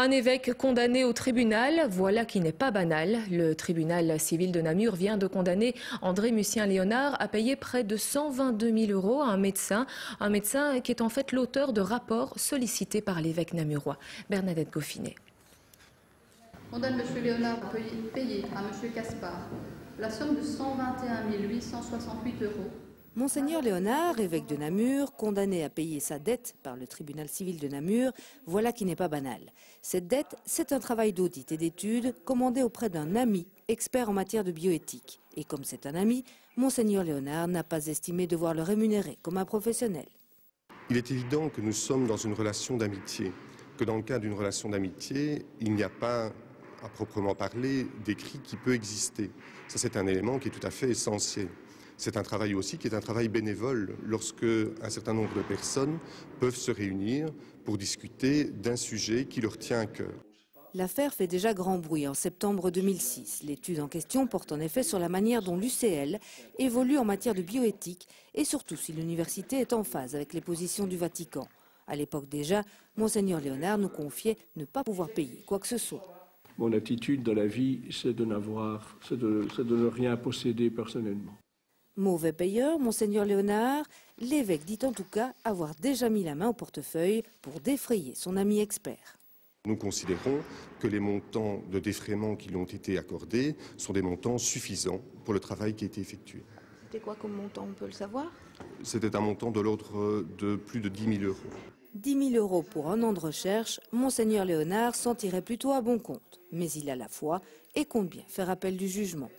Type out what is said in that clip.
Un évêque condamné au tribunal, voilà qui n'est pas banal. Le tribunal civil de Namur vient de condamner André Mussien-Léonard à payer près de 122 000 € à un médecin qui est en fait l'auteur de rapports sollicités par l'évêque namurois. Bernadette Goffinet. On condamne M. Léonard à payer à M. Caspar la somme de 121 868 €. Monseigneur Léonard, évêque de Namur, condamné à payer sa dette par le tribunal civil de Namur, voilà qui n'est pas banal. Cette dette, c'est un travail d'audit et d'étude commandé auprès d'un ami, expert en matière de bioéthique. Et comme c'est un ami, Monseigneur Léonard n'a pas estimé devoir le rémunérer comme un professionnel. Il est évident que nous sommes dans une relation d'amitié, que dans le cadre d'une relation d'amitié, il n'y a pas, à proprement parler, d'écrit qui peut exister. Ça, c'est un élément qui est tout à fait essentiel. C'est un travail aussi qui est un travail bénévole lorsque un certain nombre de personnes peuvent se réunir pour discuter d'un sujet qui leur tient à cœur. L'affaire fait déjà grand bruit en septembre 2006. L'étude en question porte en effet sur la manière dont l'UCL évolue en matière de bioéthique et surtout si l'université est en phase avec les positions du Vatican. À l'époque déjà, Monseigneur Léonard nous confiait ne pas pouvoir payer quoi que ce soit. Mon attitude dans la vie, c'est de ne rien posséder personnellement. Mauvais payeur, Monseigneur Léonard, l'évêque dit en tout cas avoir déjà mis la main au portefeuille pour défrayer son ami expert. Nous considérons que les montants de défraiement qui lui ont été accordés sont des montants suffisants pour le travail qui a été effectué. C'était quoi comme montant, on peut le savoir? C'était un montant de l'ordre de plus de 10 000 €. 10 000 € pour un an de recherche, Monseigneur Léonard s'en tirait plutôt à bon compte. Mais il a la foi et compte bien faire appel du jugement.